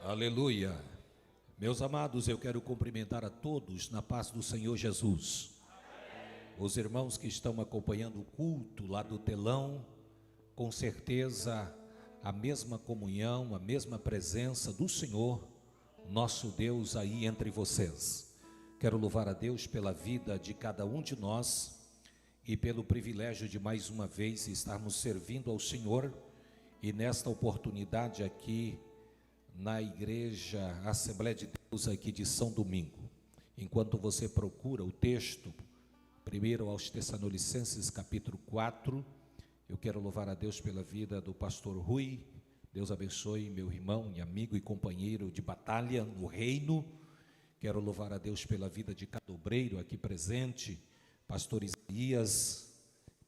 Aleluia. Meus amados, eu quero cumprimentar a todos na paz do Senhor Jesus. Os irmãos que estão acompanhando o culto lá do telão, com certeza a mesma comunhão, a mesma presença do Senhor, nosso Deus aí entre vocês. Quero louvar a Deus pela vida de cada um de nós e pelo privilégio de mais uma vez estarmos servindo ao Senhor e nesta oportunidade aqui na Igreja Assembleia de Deus aqui de São Domingo. Enquanto você procura o texto, primeiro aos Tessalonicenses capítulo 4, eu quero louvar a Deus pela vida do pastor Rui. Deus abençoe meu irmão e amigo e companheiro de batalha no reino. Quero louvar a Deus pela vida de cada obreiro aqui presente, pastor Isaías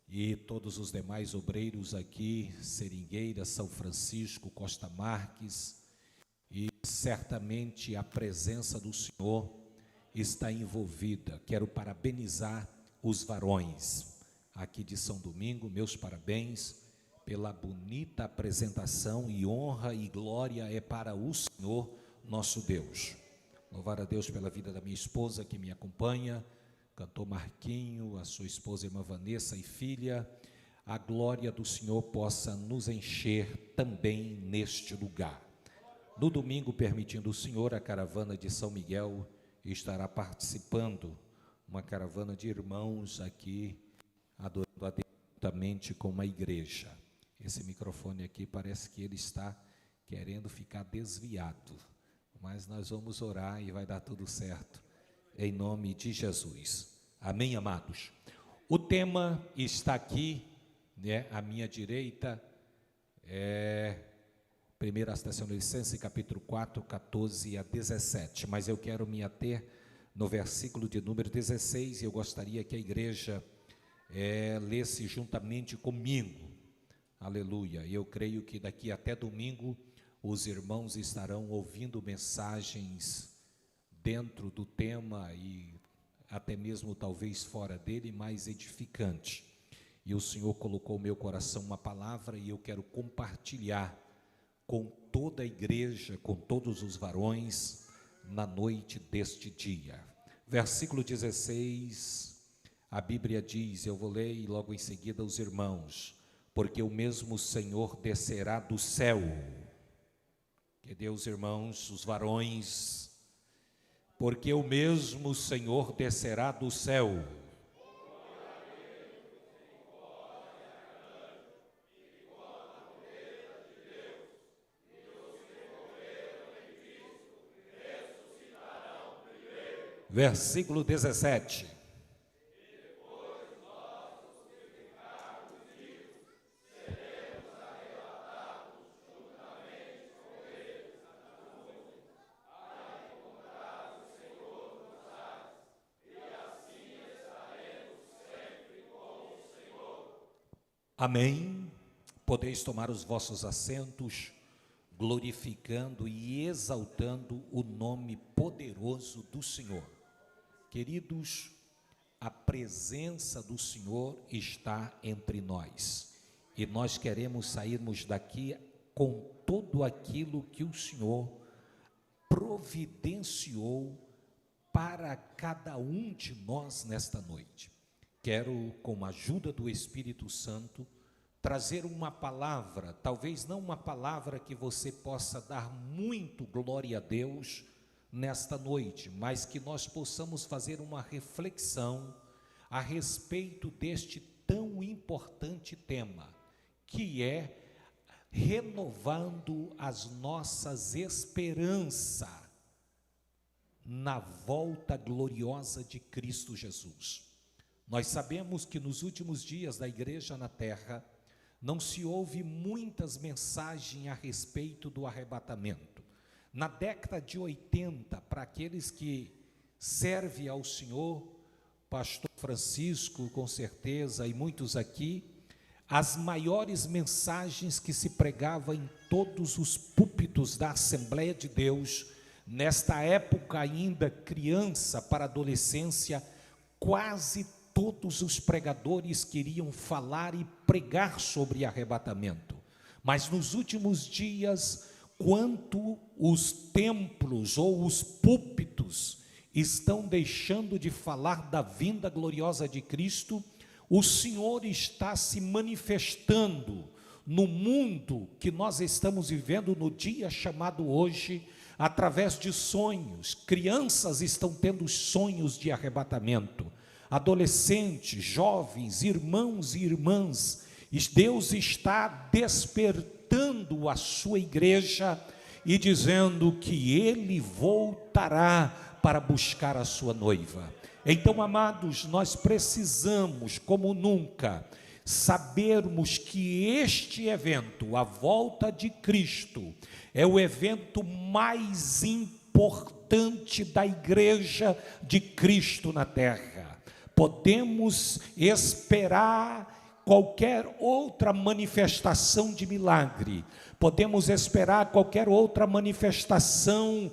e todos os demais obreiros aqui, Seringueira, São Francisco, Costa Marques, e certamente a presença do Senhor está envolvida. Quero parabenizar os varões aqui de São Domingo, meus parabéns pela bonita apresentação, e honra e glória é para o Senhor nosso Deus. Louvar a Deus pela vida da minha esposa que me acompanha, cantor Marquinho, a sua esposa irmã Vanessa e filha. A glória do Senhor possa nos encher também neste lugar. No domingo, permitindo o Senhor, a caravana de São Miguel estará participando, uma caravana de irmãos aqui, adorando a Deus juntamente com uma igreja. Esse microfone aqui parece que ele está querendo ficar desviado, mas nós vamos orar e vai dar tudo certo, em nome de Jesus. Amém, amados? O tema está aqui, né, à minha direita, 1 Tessalonicenses capítulo 4, 14 a 17, mas eu quero me ater no versículo de número 16, e eu gostaria que a igreja lesse juntamente comigo. Aleluia. E eu creio que daqui até domingo os irmãos estarão ouvindo mensagens dentro do tema e até mesmo talvez fora dele, mais edificante. E o Senhor colocou no meu coração uma palavra e eu quero compartilhar com toda a igreja, com todos os varões, na noite deste dia. Versículo 16, a Bíblia diz, eu vou ler e logo em seguida os irmãos: porque o mesmo Senhor descerá do céu. Que Deus, irmãos, os varões, porque o mesmo Senhor descerá do céu. Versículo 17. Amém. Podeis tomar os vossos assentos, glorificando e exaltando o nome poderoso do Senhor. Queridos, a presença do Senhor está entre nós, e nós queremos sairmos daqui com tudo aquilo que o Senhor providenciou para cada um de nós nesta noite. Quero, com a ajuda do Espírito Santo, trazer uma palavra, talvez não uma palavra que você possa dar muito glória a Deus nesta noite, mas que nós possamos fazer uma reflexão a respeito deste tão importante tema, que é renovando as nossas esperanças na volta gloriosa de Cristo Jesus. Nós sabemos que nos últimos dias da igreja na terra, não se ouve muitas mensagens a respeito do arrebatamento. Na década de 80, para aqueles que servem ao Senhor, pastor Francisco, com certeza, e muitos aqui, as maiores mensagens que se pregavam em todos os púlpitos da Assembleia de Deus, nesta época ainda criança para adolescência, quase todos os pregadores queriam falar e pregar sobre arrebatamento. Mas nos últimos dias quanto os templos ou os púlpitos estão deixando de falar da vinda gloriosa de Cristo, o Senhor está se manifestando no mundo que nós estamos vivendo no dia chamado hoje, através de sonhos. Crianças estão tendo sonhos de arrebatamento, adolescentes, jovens, irmãos e irmãs. Deus está despertando a sua igreja e dizendo que Ele voltará para buscar a sua noiva. Então, amados, nós precisamos, como nunca, sabermos que este evento, a volta de Cristo, é o evento mais importante da igreja de Cristo na terra. Podemos esperar qualquer outra manifestação de milagre, podemos esperar qualquer outra manifestação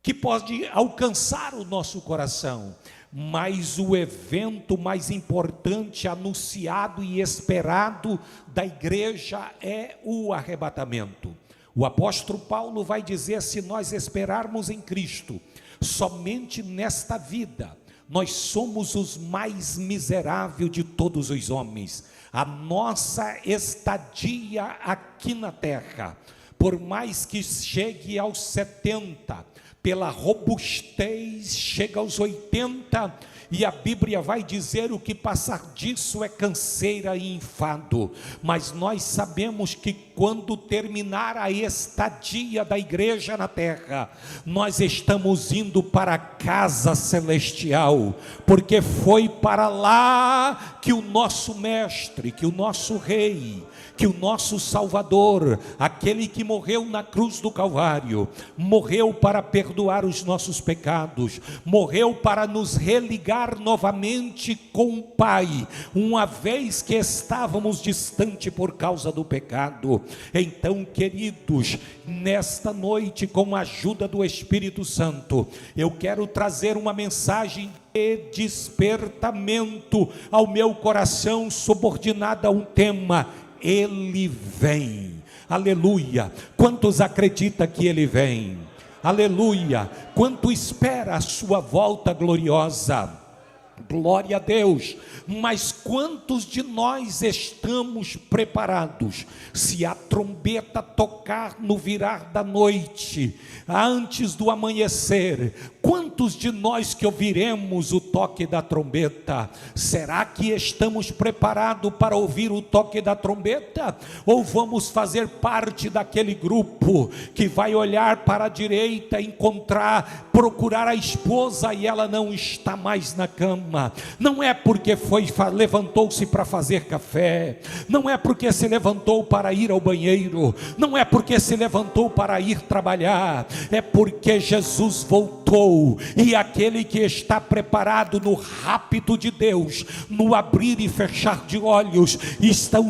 que pode alcançar o nosso coração, mas o evento mais importante, anunciado e esperado da igreja é o arrebatamento. O apóstolo Paulo vai dizer: se nós esperarmos em Cristo, somente nesta vida, nós somos os mais miseráveis de todos os homens. A nossa estadia aqui na terra, por mais que chegue aos 70, pela robustez chega aos 80, e a Bíblia vai dizer: o que passar disso é canseira e enfado. Mas nós sabemos que quando terminar a estadia da igreja na terra, nós estamos indo para a casa celestial, porque foi para lá que o nosso mestre, que o nosso rei, que o nosso Salvador, aquele que morreu na cruz do Calvário, morreu para perdoar os nossos pecados, morreu para nos religar novamente com o Pai, uma vez que estávamos distantes por causa do pecado. Então, queridos, nesta noite, com a ajuda do Espírito Santo, eu quero trazer uma mensagem de despertamento ao meu coração, subordinada a um tema: Ele vem. Aleluia. Quantos acreditam que Ele vem? Aleluia. Quanto espera a sua volta gloriosa? Glória a Deus. Mas quantos de nós estamos preparados? Se a trombeta tocar no virar da noite, antes do amanhecer, quantos de nós que ouviremos o toque da trombeta? Será que estamos preparados para ouvir o toque da trombeta? Ou vamos fazer parte daquele grupo que vai olhar para a direita, procurar a esposa e ela não está mais na cama? Não é porque levantou-se para fazer café, não é porque se levantou para ir ao banheiro, não é porque se levantou para ir trabalhar, é porque Jesus voltou, e aquele que está preparado no rápido de Deus, no abrir e fechar de olhos, estarão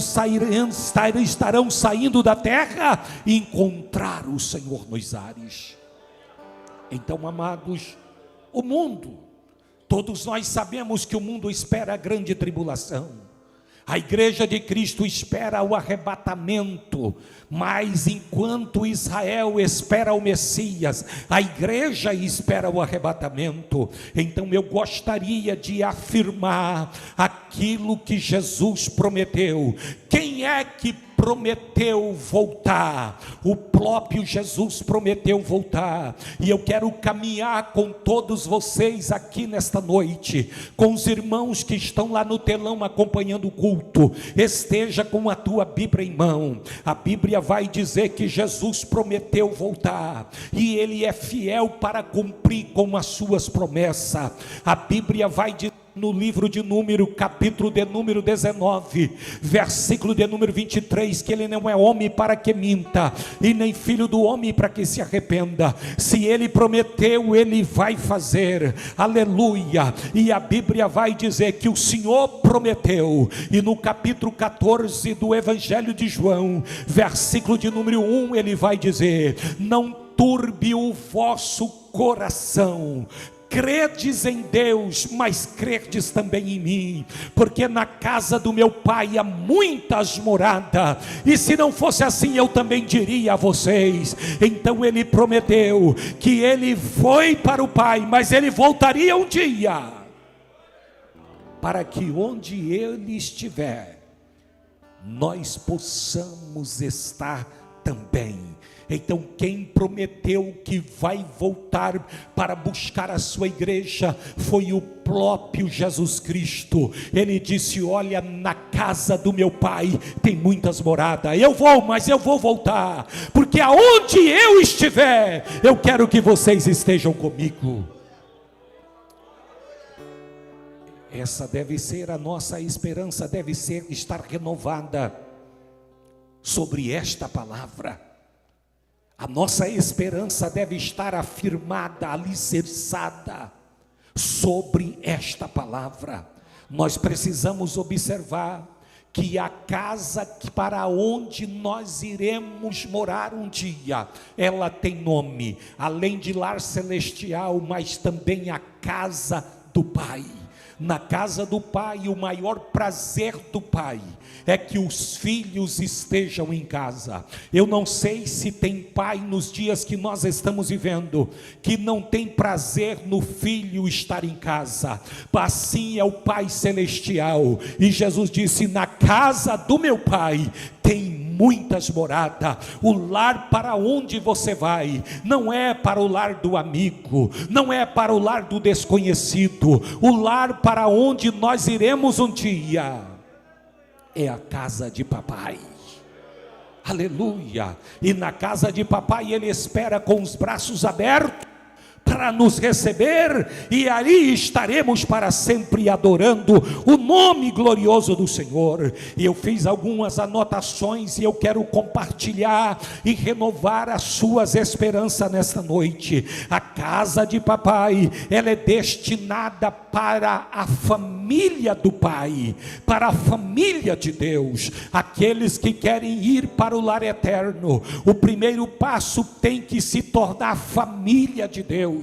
saindo da terra e encontrar o Senhor nos ares. Então, amados, o mundo, todos nós sabemos que o mundo espera a grande tribulação. A igreja de Cristo espera o arrebatamento, mas enquanto Israel espera o Messias, a igreja espera o arrebatamento. Então eu gostaria de afirmar aquilo que Jesus prometeu. Quem é que prometeu voltar? O próprio Jesus prometeu voltar. E eu quero caminhar com todos vocês aqui nesta noite, com os irmãos que estão lá no telão acompanhando o culto. Esteja com a tua Bíblia em mão. A Bíblia vai dizer que Jesus prometeu voltar, e Ele é fiel para cumprir com as suas promessas. A Bíblia vai dizer no livro de Número, capítulo de número 19, versículo de número 23, que Ele não é homem para que minta, e nem filho do homem para que se arrependa. Se Ele prometeu, Ele vai fazer. Aleluia. E a Bíblia vai dizer que o Senhor prometeu, e no capítulo 14 do Evangelho de João, versículo de número 1, Ele vai dizer: não turbe o vosso coração, credes em Deus, mas credes também em mim, porque na casa do meu pai há muitas moradas, e se não fosse assim eu também diria a vocês. Então ele prometeu que ele foi para o pai, mas ele voltaria um dia, para que onde ele estiver, nós possamos estar também. Então quem prometeu que vai voltar para buscar a sua igreja foi o próprio Jesus Cristo. Ele disse: olha, na casa do meu pai tem muitas moradas, eu vou, mas eu vou voltar, porque aonde eu estiver, eu quero que vocês estejam comigo. Essa deve ser a nossa esperança, deve ser estar renovada sobre esta palavra. A nossa esperança deve estar afirmada, alicerçada sobre esta palavra. Nós precisamos observar que a casa para onde nós iremos morar um dia, ela tem nome, além de lar celestial, mas também a casa do Pai. Na casa do Pai, o maior prazer do Pai é que os filhos estejam em casa. Eu não sei se tem pai nos dias que nós estamos vivendo que não tem prazer no filho estar em casa. Assim é o Pai Celestial, e Jesus disse: na casa do meu Pai tem muitas moradas. O lar para onde você vai não é para o lar do amigo, não é para o lar do desconhecido. O lar para onde nós iremos um dia é a casa de papai. Aleluia! E na casa de papai ele espera com os braços abertos para nos receber, e ali estaremos para sempre adorando o nome glorioso do Senhor. E eu fiz algumas anotações e eu quero compartilhar e renovar as suas esperanças nesta noite. A casa de papai, ela é destinada para a família do Pai, para a família de Deus, aqueles que querem ir para o lar eterno. O primeiro passo tem que se tornar família de Deus,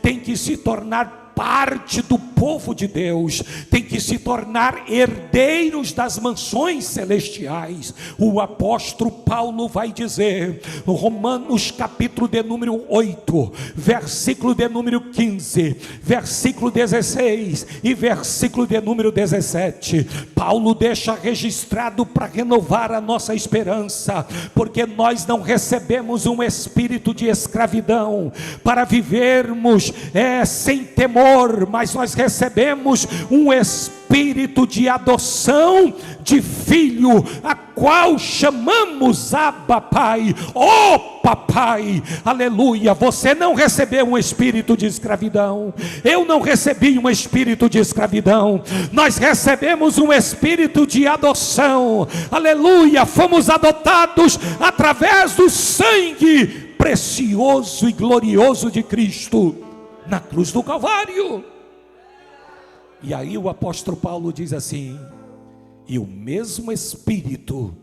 tem que se tornar parte do povo de Deus, tem que se tornar herdeiros das mansões celestiais. O apóstolo Paulo vai dizer, Romanos capítulo de número 8, versículo de número 15, versículo 16 e versículo de número 17, Paulo deixa registrado para renovar a nossa esperança, porque nós não recebemos um espírito de escravidão para vivermos sem temor, mas nós recebemos um espírito de adoção de filho, a qual chamamos Abba Pai. Oh papai, aleluia. Você não recebeu um espírito de escravidão, eu não recebi um espírito de escravidão, nós recebemos um espírito de adoção, aleluia. Fomos adotados através do sangue precioso e glorioso de Cristo na cruz do Calvário. E aí o apóstolo Paulo diz assim: e o mesmo Espírito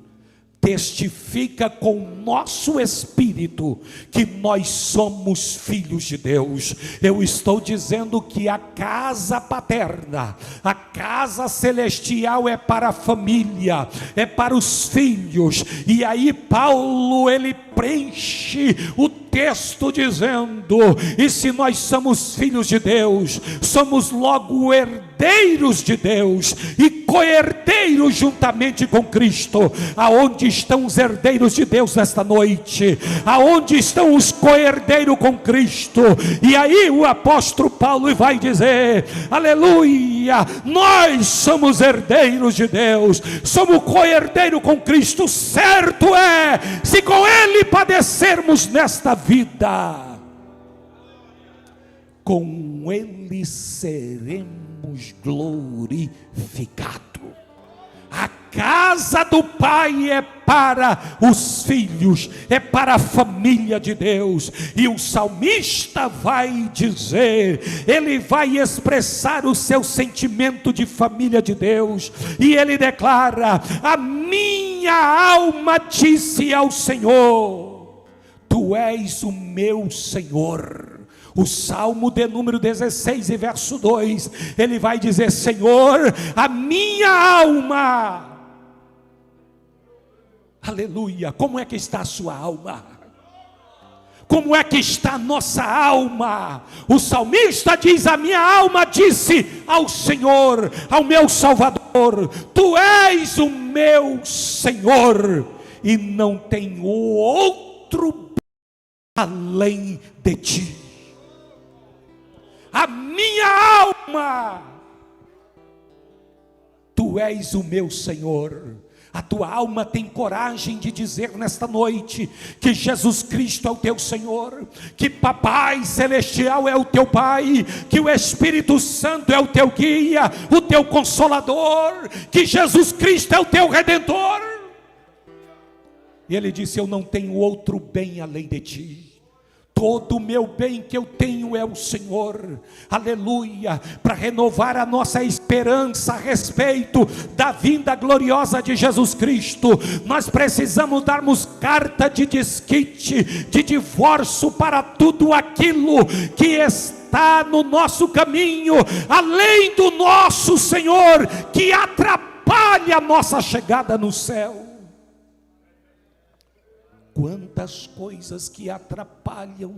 testifica com o nosso espírito que nós somos filhos de Deus. Eu estou dizendo que a casa paterna, a casa celestial é para a família, é para os filhos. E aí Paulo, ele preenche o texto dizendo: e se nós somos filhos de Deus, somos logo herdeiros de Deus e co-herdeiros juntamente com Cristo. Aonde estão os herdeiros de Deus nesta noite? Aonde estão os co-herdeiros com Cristo? E aí o apóstolo Paulo vai dizer, aleluia, nós somos herdeiros de Deus, somos co-herdeiros com Cristo. Certo é, se com Ele padecermos nesta vida, com Ele seremos glorificados. A casa do Pai é para os filhos, é para a família de Deus. E o salmista vai dizer, ele vai expressar o seu sentimento de família de Deus, e ele declara: a minha alma disse ao Senhor, Tu és o meu Senhor. O Salmo de número 16 e verso 2, ele vai dizer: Senhor, a minha alma, aleluia. Como é que está a sua alma? Como é que está a nossa alma? O salmista diz: a minha alma disse ao Senhor, ao meu Salvador: Tu és o meu Senhor, e não tenho outro além de ti. A minha alma, Tu és o meu Senhor. A tua alma tem coragem de dizer nesta noite que Jesus Cristo é o teu Senhor, que Papai Celestial é o teu Pai, que o Espírito Santo é o teu guia, o teu Consolador, que Jesus Cristo é o teu Redentor. E ele disse: eu não tenho outro bem além de ti. Todo o meu bem que eu tenho é o Senhor, aleluia. Para renovar a nossa esperança a respeito da vinda gloriosa de Jesus Cristo, nós precisamos darmos carta de desquite, de divórcio para tudo aquilo que está no nosso caminho, além do nosso Senhor, que atrapalha a nossa chegada no céu. Quantas coisas que atrapalharão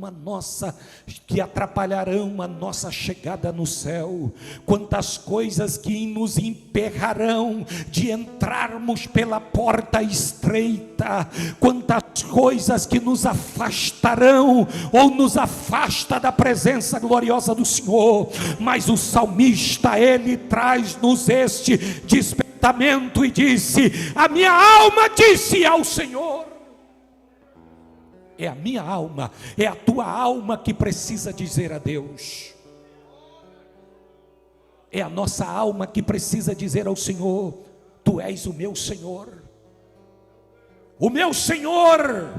a nossa chegada no céu, quantas coisas que nos emperrarão de entrarmos pela porta estreita, quantas coisas que nos afastarão ou nos afasta da presença gloriosa do Senhor. Mas o salmista, ele traz-nos este despertamento e disse: a minha alma disse ao Senhor. É a minha alma, é a tua alma que precisa dizer a Deus. É a nossa alma que precisa dizer ao Senhor: Tu és o meu Senhor. O meu Senhor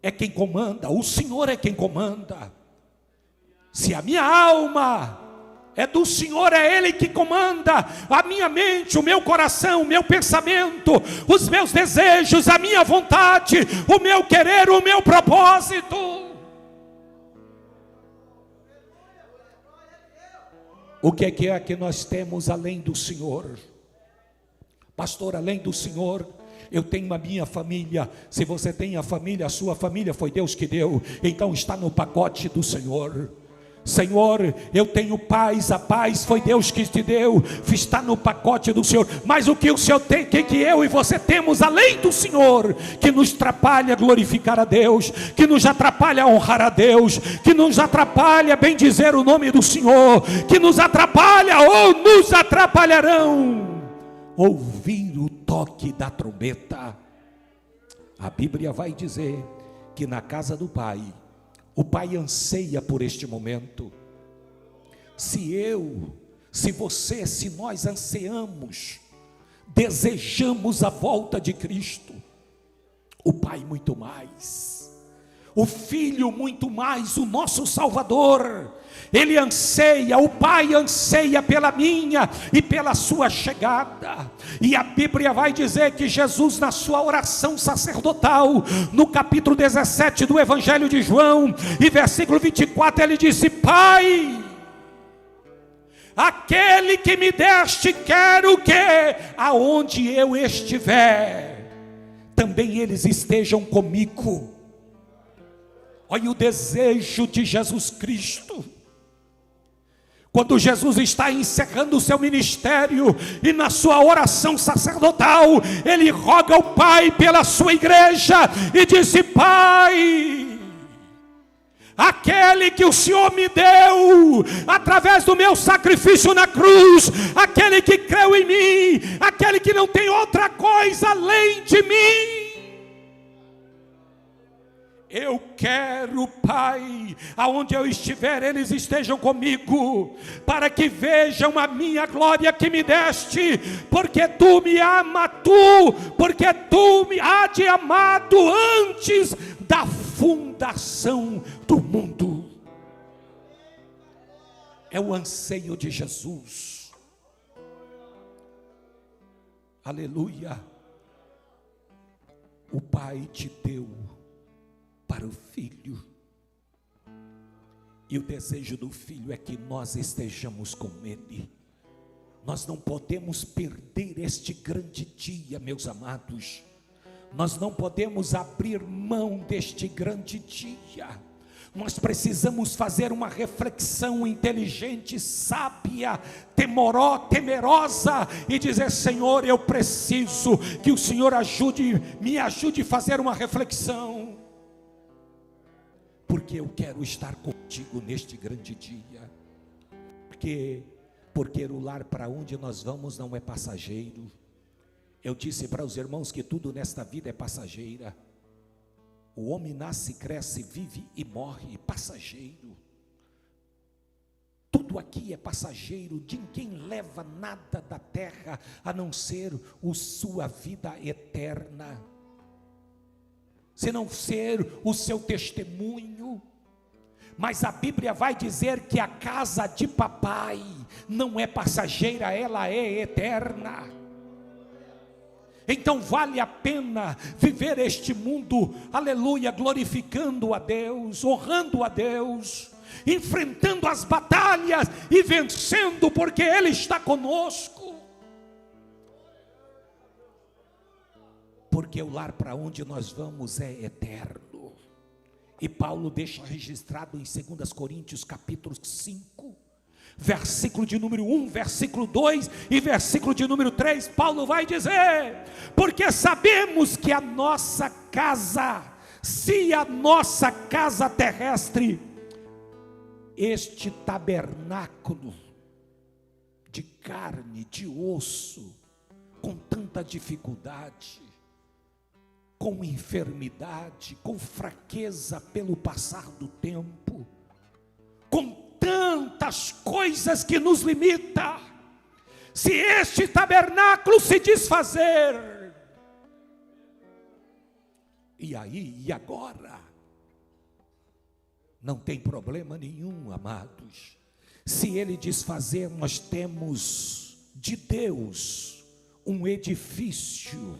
é quem comanda, o Senhor é quem comanda. Se a minha alma é do Senhor, é Ele que comanda a minha mente, o meu coração, o meu pensamento, os meus desejos, a minha vontade, o meu querer, o meu propósito. O que é que nós temos além do Senhor? Pastor, além do Senhor, eu tenho a minha família. Se você tem a família, a sua família foi Deus que deu, então está no pacote do Senhor. Senhor, eu tenho paz, a paz foi Deus que te deu, está no pacote do Senhor. Mas o que o Senhor tem, que eu e você temos além do Senhor, que nos atrapalha glorificar a Deus, que nos atrapalha honrar a Deus, que nos atrapalha bendizer o nome do Senhor, que nos atrapalha ou nos atrapalharão ouvir o toque da trombeta. A Bíblia vai dizer que na casa do Pai, o Pai anseia por este momento. Se você, se nós ansiamos, desejamos a volta de Cristo, o Pai muito mais, o Filho muito mais, o nosso Salvador, Ele anseia, o Pai anseia pela minha e pela sua chegada. E a Bíblia vai dizer que Jesus, na sua oração sacerdotal, no capítulo 17 do Evangelho de João, e versículo 24, ele disse: Pai, aquele que me deste, quero que aonde eu estiver, também eles estejam comigo. Olha o desejo de Jesus Cristo. Quando Jesus está encerrando o seu ministério, e na sua oração sacerdotal, ele roga ao Pai pela sua igreja, e disse: Pai, aquele que o Senhor me deu, através do meu sacrifício na cruz, aquele que creu em mim, aquele que não tem outra coisa além de mim, eu quero, Pai, aonde eu estiver, eles estejam comigo, para que vejam a minha glória que me deste, porque tu me amas, porque tu me há de amado antes da fundação do mundo. É o anseio de Jesus. Aleluia. O Pai te deu para o Filho. E o desejo do Filho é que nós estejamos com Ele. Nós não podemos perder este grande dia, meus amados. Nós não podemos abrir mão deste grande dia. Nós precisamos fazer uma reflexão inteligente, sábia, temerosa, e dizer: Senhor, eu preciso que o Senhor me ajude a fazer uma reflexão, porque eu quero estar contigo neste grande dia. Porque o lar para onde nós vamos não é passageiro. Eu disse para os irmãos que tudo nesta vida é passageira. O homem nasce, cresce, vive e morre, passageiro. Tudo aqui é passageiro. Ninguém leva nada da terra a não ser sua vida eterna, se não ser o seu testemunho. Mas a Bíblia vai dizer que a casa de papai não é passageira, ela é eterna. Então vale a pena viver este mundo, aleluia, glorificando a Deus, honrando a Deus, enfrentando as batalhas e vencendo, porque Ele está conosco. Porque o lar para onde nós vamos é eterno. E Paulo deixa registrado em 2 Coríntios capítulo 5, versículo de número 1, versículo 2 e versículo de número 3, Paulo vai dizer: porque sabemos que a nossa casa, se a nossa casa terrestre, este tabernáculo de carne, de osso, com tanta dificuldade, com enfermidade, com fraqueza pelo passar do tempo, com tantas coisas que nos limitam, se este tabernáculo se desfazer, e aí, e agora? Não tem problema nenhum, amados. Se ele desfazer, nós temos de Deus um edifício,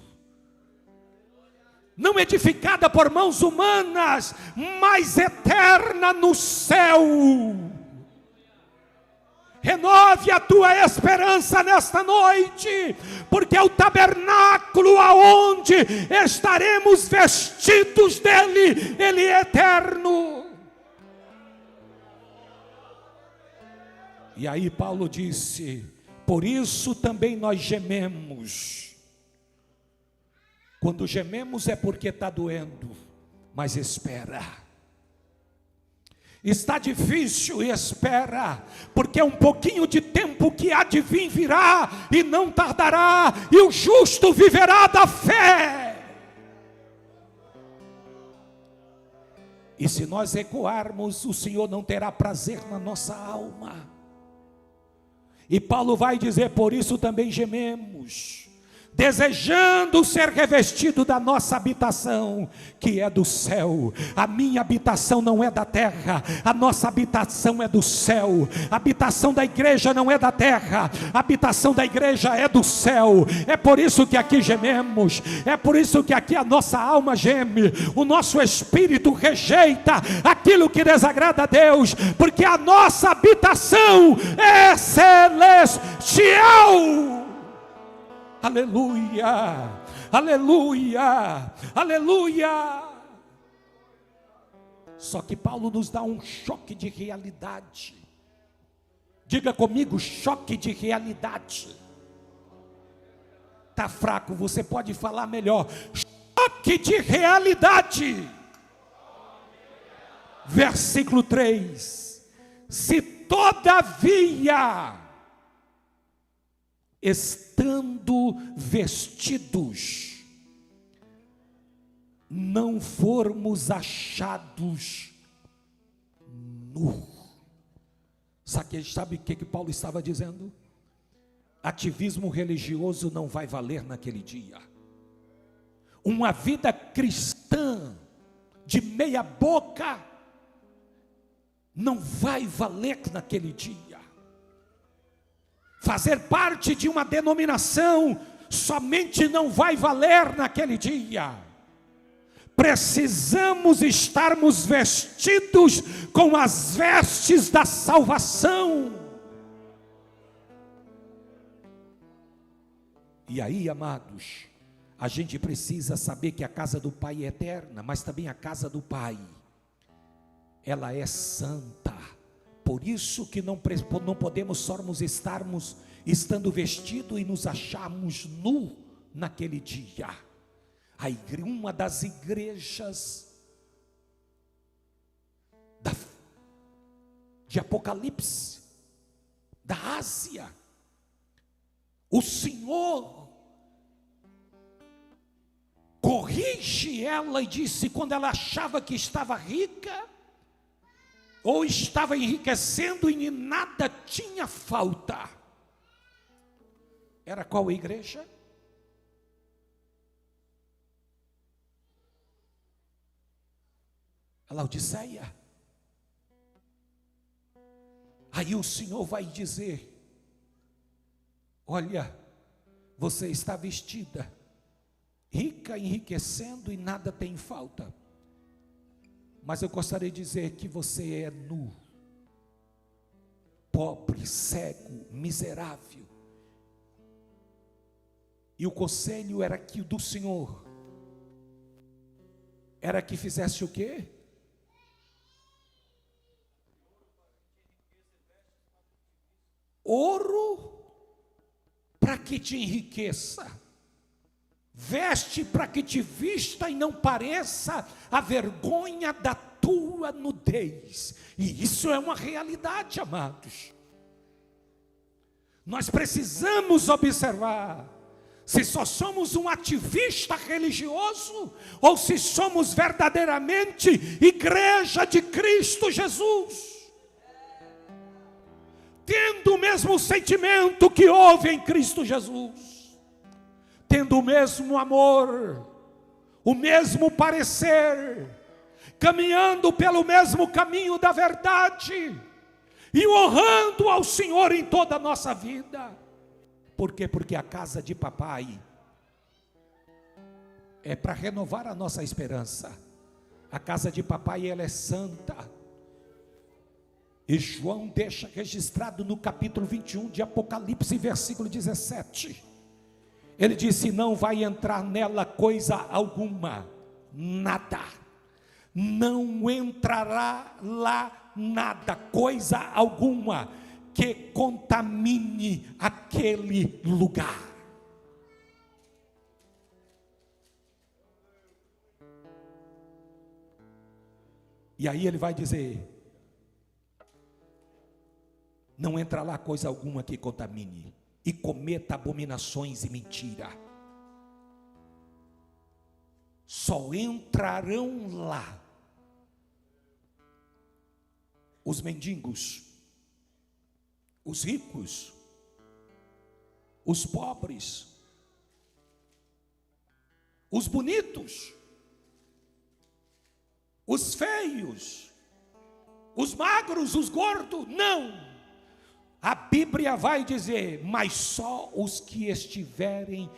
não edificada por mãos humanas, mas eterna no céu. Renove a tua esperança nesta noite, porque é o tabernáculo aonde estaremos vestidos dele, ele é eterno. E aí Paulo disse: por isso também nós gememos. Quando gememos é porque está doendo, mas espera. Está difícil e espera, porque é um pouquinho de tempo que há de vir virá e não tardará, e o justo viverá da fé. E se nós recuarmos, o Senhor não terá prazer na nossa alma. E Paulo vai dizer: por isso também gememos, desejando ser revestido da nossa habitação, que é do céu. A minha habitação não é da terra, a nossa habitação é do céu. A habitação da igreja não é da terra, a habitação da igreja é do céu. É por isso que aqui gememos, é por isso que aqui a nossa alma geme, o nosso espírito rejeita aquilo que desagrada a Deus, porque a nossa habitação é celestial. Aleluia, aleluia, aleluia. Só que Paulo nos dá um choque de realidade. Diga comigo: choque de realidade. Está fraco, você pode falar melhor. Choque de realidade. Versículo 3: se todavia, estando vestidos, não formos achados nu. Sabe o que Paulo estava dizendo? Ativismo religioso não vai valer naquele dia. Uma vida cristã de meia boca não vai valer naquele dia. Fazer parte de uma denominação somente não vai valer naquele dia. precisamos estarmos vestidos com as vestes da salvação. E aí, amados, a gente precisa saber que a casa do Pai é eterna, mas também a casa do Pai, ela é santa. Por isso que não podemos só estarmos estando vestidos e nos acharmos nu naquele dia. Uma das igrejas de Apocalipse, da Ásia, o Senhor corrige ela e disse, quando ela achava que estava rica, ou estava enriquecendo e nada tinha falta. Era qual a igreja? A Laodiceia. Aí o Senhor vai dizer, olha, você está vestida, rica, enriquecendo e nada tem falta. Mas eu gostaria de dizer que você é nu, pobre, cego, miserável. E o conselho era que do Senhor era que fizesse o quê? Ouro para que te enriqueça, veste para que te vista e não pareça a vergonha da tua nudez. E isso é uma realidade, amados. Nós precisamos observar se só somos um ativista religioso ou se somos verdadeiramente igreja de Cristo Jesus, tendo o mesmo sentimento que houve em Cristo Jesus, tendo o mesmo amor, o mesmo parecer, caminhando pelo mesmo caminho da verdade e honrando ao Senhor em toda a nossa vida. Por quê? Porque a casa de papai é para renovar a nossa esperança. A casa de papai, ela é santa. E João deixa registrado no capítulo 21 de Apocalipse, versículo 17. Ele disse, não vai entrar nela coisa alguma, nada. Não entrará lá nada, coisa alguma, que contamine aquele lugar. E aí ele vai dizer, não entra lá coisa alguma que contamine, e cometa abominações e mentira. Só entrarão lá os mendigos, os ricos, os pobres, os bonitos, os feios, os magros, os gordos. Não, a Bíblia vai dizer, mas só os que estiverem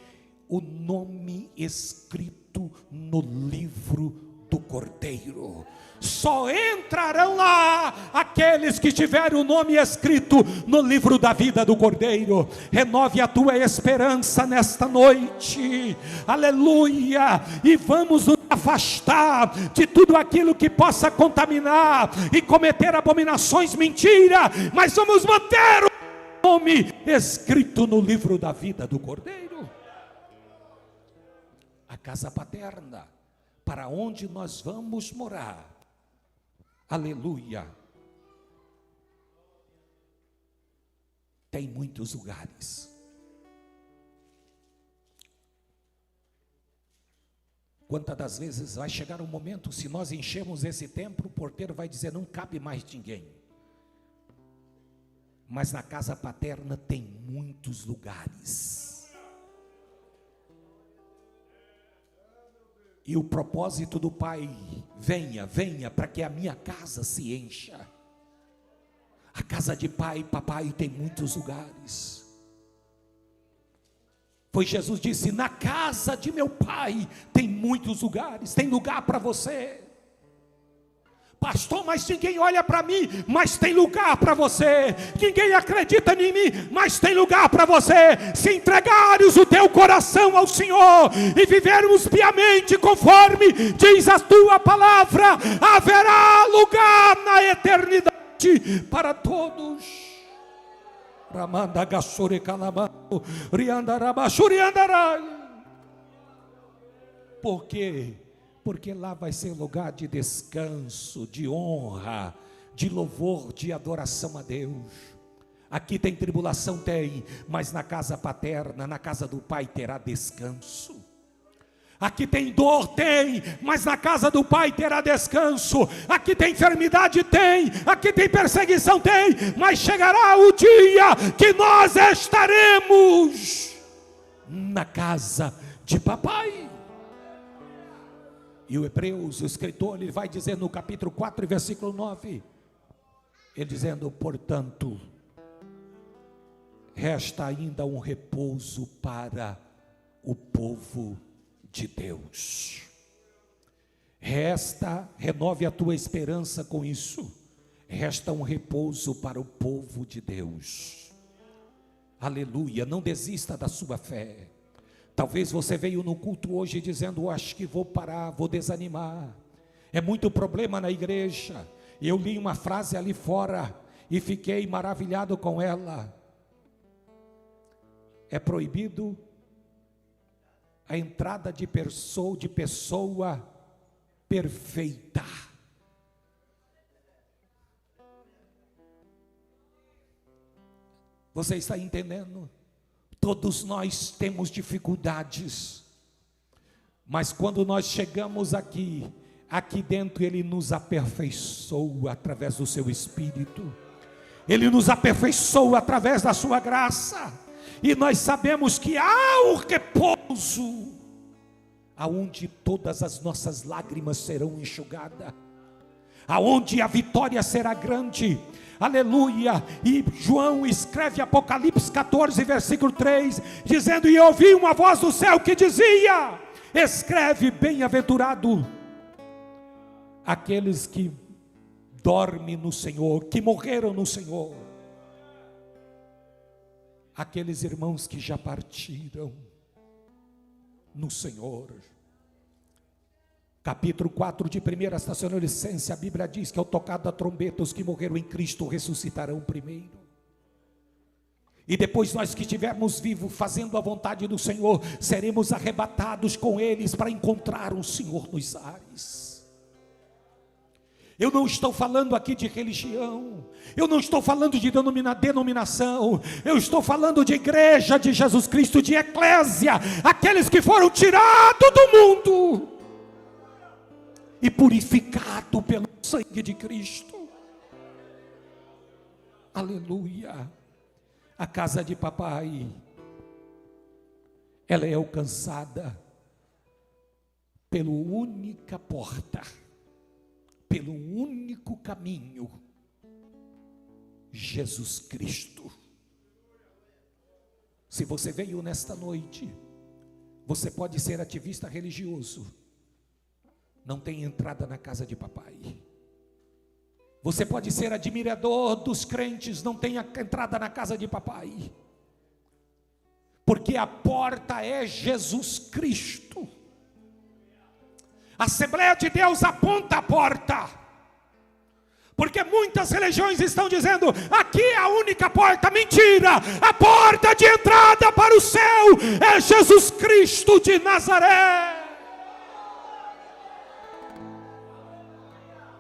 o nome escrito no livro do Cordeiro. Só entrarão lá aqueles que tiverem o nome escrito no livro da vida do Cordeiro. Renove a tua esperança nesta noite, aleluia, e vamos nos afastar de tudo aquilo que possa contaminar e cometer abominações, mentira, mas vamos manter o nome escrito no livro da vida do Cordeiro. A casa paterna, para onde nós vamos morar, aleluia, tem muitos lugares. Quantas das vezes vai chegar um momento, se nós enchermos esse templo, o porteiro vai dizer, não cabe mais ninguém. Mas na casa paterna tem muitos lugares. E o propósito do Pai, venha, venha, para que a minha casa se encha. A casa de pai, papai tem muitos lugares. Foi Jesus disse: na casa de meu pai tem muitos lugares, tem lugar para você. Pastor, mas ninguém olha para mim, mas tem lugar para você. Ninguém acredita em mim, mas tem lugar para você. Se entregares o teu coração ao Senhor e vivermos piamente conforme diz a tua palavra, haverá lugar na eternidade para todos. Por quê? Porque lá vai ser lugar de descanso, de honra, de louvor, de adoração a Deus. Aqui tem tribulação, tem, mas na casa paterna, na casa do Pai terá descanso. Aqui tem dor, tem, mas na casa do Pai terá descanso. Aqui tem enfermidade, tem. Aqui tem perseguição, tem. Mas chegará o dia que nós estaremos na casa de papai. E o Hebreus, o escritor, ele vai dizer no capítulo 4, versículo 9, ele dizendo: portanto, resta ainda um repouso para o povo de Deus. Renove a tua esperança com isso. Resta um repouso para o povo de Deus. Aleluia, não desista da sua fé. Talvez você veio no culto hoje dizendo: acho que vou parar, vou desanimar. É muito problema na igreja. Eu li uma frase ali fora e fiquei maravilhado com ela. É proibido a entrada de pessoa perfeita. Você está entendendo? Todos nós temos dificuldades, mas quando nós chegamos aqui dentro Ele nos aperfeiçoa através do seu Espírito, Ele nos aperfeiçoa através da sua graça, e nós sabemos que há o repouso, aonde todas as nossas lágrimas serão enxugadas, aonde a vitória será grande. Aleluia. E João escreve Apocalipse 14, versículo 3, dizendo: e ouvi uma voz do céu que dizia: escreve, bem-aventurado aqueles que dormem no Senhor, que morreram no Senhor, aqueles irmãos que já partiram no Senhor. Capítulo 4 de 1 Tessalonicenses, a Bíblia diz que ao tocar da trombeta, os que morreram em Cristo ressuscitarão primeiro. E depois nós que estivermos vivos, fazendo a vontade do Senhor, seremos arrebatados com eles para encontrar o Senhor nos ares. Eu não estou falando aqui de religião, eu não estou falando de denominação, eu estou falando de igreja de Jesus Cristo, de eclésia, aqueles que foram tirados do mundo e purificado pelo sangue de Cristo. Aleluia. A casa de papai, ela é alcançada pela única porta, pelo único caminho, Jesus Cristo. Se você veio nesta noite, você pode ser ativista religioso, não tem entrada na casa de papai. Você pode ser admirador dos crentes, não tem entrada na casa de papai, porque a porta é Jesus Cristo. A Assembleia de Deus aponta a porta, porque muitas religiões estão dizendo: aqui é a única porta. Mentira, a porta de entrada para o céu é Jesus Cristo de Nazaré.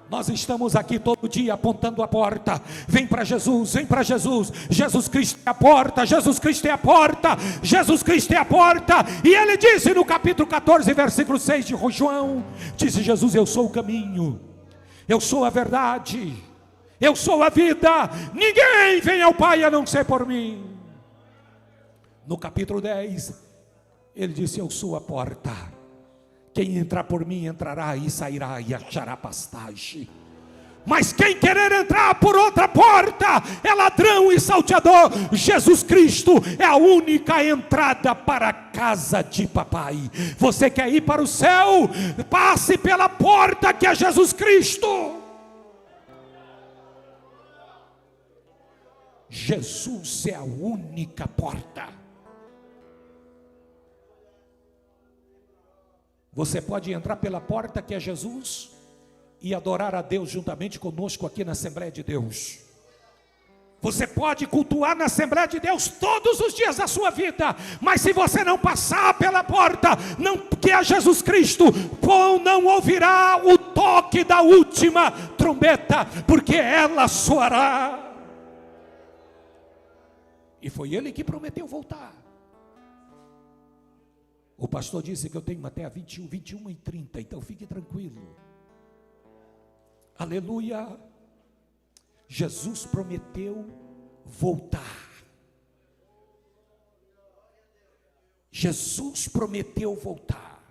Nós estamos aqui todo dia apontando a porta. Vem para Jesus, vem para Jesus. Jesus Cristo é a porta, Jesus Cristo é a porta, Jesus Cristo é a porta. E ele disse no capítulo 14, versículo 6 de João, disse Jesus: eu sou o caminho, eu sou a verdade, eu sou a vida. Ninguém vem ao Pai a não ser por mim. No capítulo 10, ele disse: eu sou a porta. Quem entrar por mim entrará e sairá e achará pastagem. Mas quem querer entrar por outra porta é ladrão e salteador. Jesus Cristo é a única entrada para a casa de papai. Você quer ir para o céu? Passe pela porta que é Jesus Cristo. Jesus é a única porta. Você pode entrar pela porta que é Jesus e adorar a Deus juntamente conosco aqui na Assembleia de Deus. Você pode cultuar na Assembleia de Deus todos os dias da sua vida, mas se você não passar pela porta, não, que é Jesus Cristo, não ouvirá o toque da última trombeta, porque ela soará. E foi ele que prometeu voltar. O pastor disse que eu tenho até a 21 e 30, então fique tranquilo. Aleluia. Jesus prometeu voltar. Jesus prometeu voltar.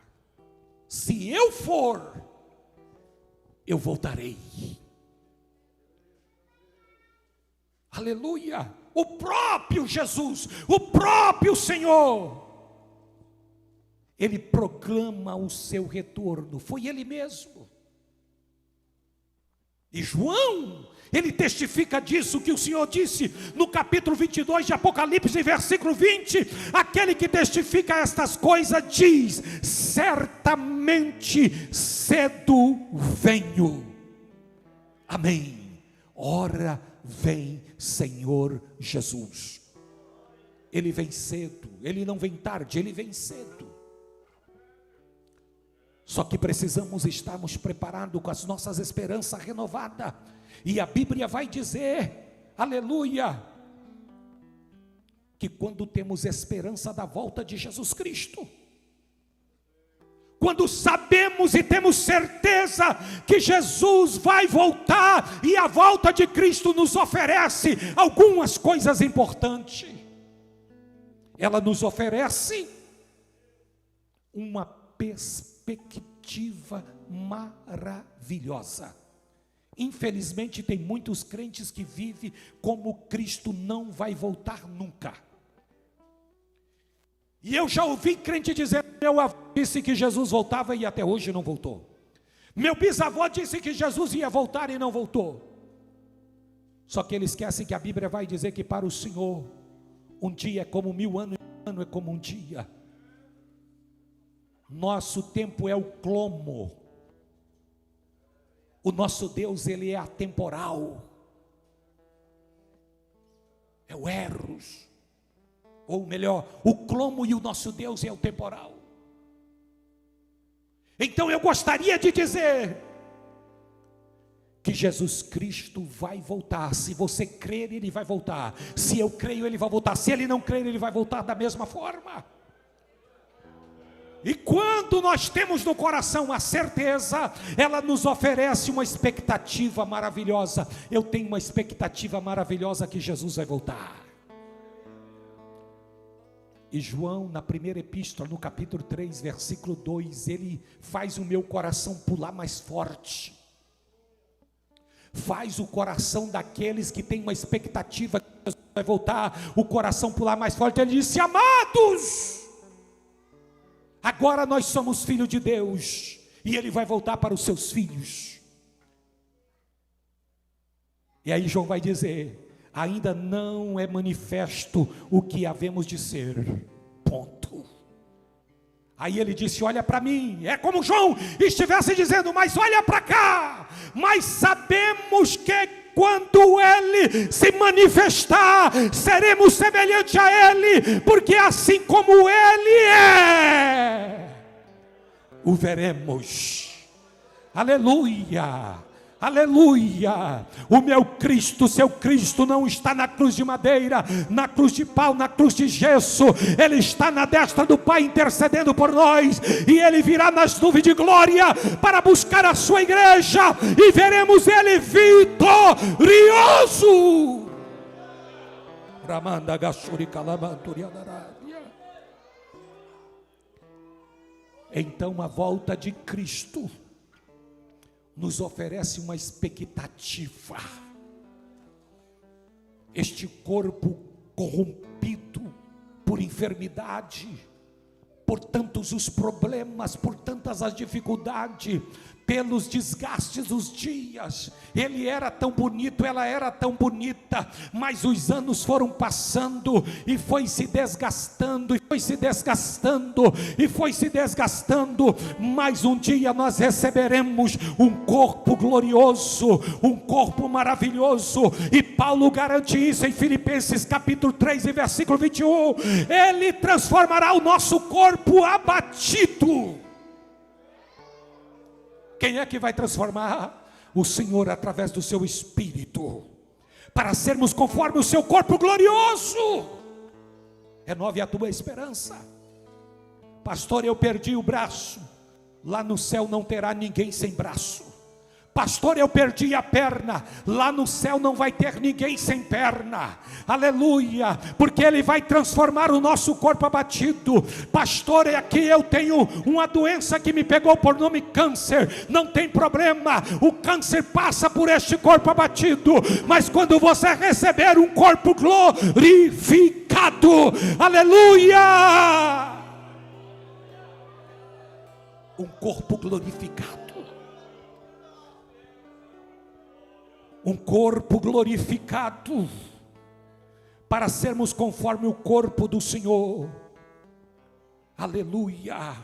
Se eu for, eu voltarei. Aleluia. O próprio Jesus, o próprio Senhor, Ele proclama o seu retorno. Foi Ele mesmo. E João, ele testifica disso que o Senhor disse no capítulo 22 de Apocalipse, versículo 20: aquele que testifica estas coisas diz: certamente cedo venho. Amém. Ora vem Senhor Jesus. Ele vem cedo, Ele não vem tarde, Ele vem cedo. Só que precisamos estarmos preparados com as nossas esperanças renovadas. E a Bíblia vai dizer, aleluia, que quando temos esperança da volta de Jesus Cristo, quando sabemos e temos certeza que Jesus vai voltar, e a volta de Cristo nos oferece algumas coisas importantes. Ela nos oferece uma perspectiva maravilhosa. Infelizmente tem muitos crentes que vivem como Cristo não vai voltar nunca. E eu já ouvi crente dizer: meu avô disse que Jesus voltava e até hoje não voltou. Meu bisavô disse que Jesus ia voltar e não voltou. Só que ele esquece que a Bíblia vai dizer que para o Senhor um dia é como 1000 anos, e um ano é como um dia. Nosso tempo é o clomo. O nosso Deus, Ele é atemporal. É o eros. Ou melhor, o clomo, e o nosso Deus é o temporal. Então eu gostaria de dizer que Jesus Cristo vai voltar. Se você crer, Ele vai voltar. Se eu creio, Ele vai voltar. Se Ele não crer, Ele vai voltar da mesma forma. E quando nós temos no coração a certeza, ela nos oferece uma expectativa maravilhosa. Eu tenho uma expectativa maravilhosa que Jesus vai voltar. E João, na primeira epístola, no capítulo 3, versículo 2, ele faz o meu coração pular mais forte. Faz o coração daqueles que têm uma expectativa que Jesus vai voltar, o coração pular mais forte. Ele disse: amados, agora nós somos filhos de Deus, e Ele vai voltar para os seus filhos. E aí João vai dizer: ainda não é manifesto o que havemos de ser, ponto. Aí ele disse: olha para mim. É como João estivesse dizendo: mas olha para cá. Mas sabemos que quando Ele se manifestar, seremos semelhantes a Ele, porque assim como Ele é, o veremos. Aleluia. Aleluia. O meu Cristo, seu Cristo, não está na cruz de madeira, na cruz de pau, na cruz de gesso. Ele está na destra do Pai, intercedendo por nós. E Ele virá nas nuvens de glória para buscar a sua igreja, e veremos Ele vitorioso. Então a volta de Cristo nos oferece uma expectativa. Este corpo corrompido por enfermidade, por tantos os problemas, por tantas as dificuldades, pelos desgastes dos dias. Ele era tão bonito, ela era tão bonita, mas os anos foram passando e foi se desgastando, e foi se desgastando, e foi se desgastando. Mas um dia nós receberemos um corpo glorioso, um corpo maravilhoso, e Paulo garante isso em Filipenses capítulo 3 e versículo 21. Ele transformará o nosso corpo abatido. Quem é que vai transformar? O Senhor, através do seu Espírito, para sermos conforme o seu corpo glorioso. Renove a tua esperança. Pastor, eu perdi o braço. Lá no céu não terá ninguém sem braço. Pastor, eu perdi a perna. Lá no céu não vai ter ninguém sem perna. Aleluia, porque Ele vai transformar o nosso corpo abatido. Pastor, é aqui eu tenho uma doença que me pegou por nome câncer. Não tem problema, o câncer passa por este corpo abatido. Mas quando você receber um corpo glorificado, aleluia, um corpo glorificado, um corpo glorificado, para sermos conforme o corpo do Senhor, aleluia.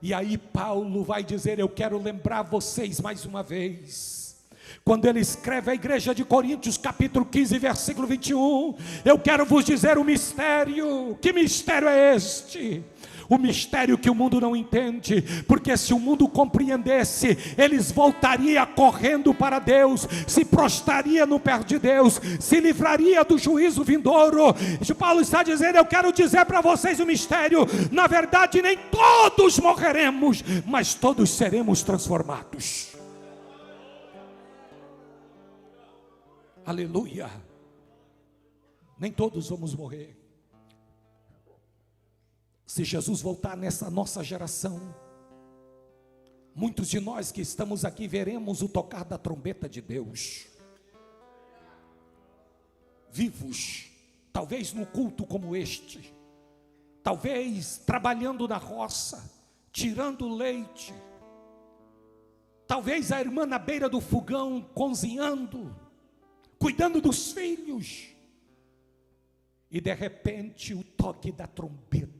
E aí Paulo vai dizer, eu quero lembrar vocês mais uma vez, quando ele escreve à igreja de Coríntios, capítulo 15, versículo 21, eu quero vos dizer o mistério. Que mistério é este? O mistério que o mundo não entende, porque se o mundo compreendesse, eles voltariam correndo para Deus, se prostraria no pé de Deus, se livraria do juízo vindouro. Paulo está dizendo, eu quero dizer para vocês o mistério. Na verdade nem todos morreremos, mas todos seremos transformados. Aleluia. Nem todos vamos morrer. Se Jesus voltar nessa nossa geração, muitos de nós que estamos aqui veremos o tocar da trombeta de Deus, vivos, talvez num culto como este, talvez trabalhando na roça, tirando leite, talvez a irmã na beira do fogão, cozinhando, cuidando dos filhos, e de repente o toque da trombeta.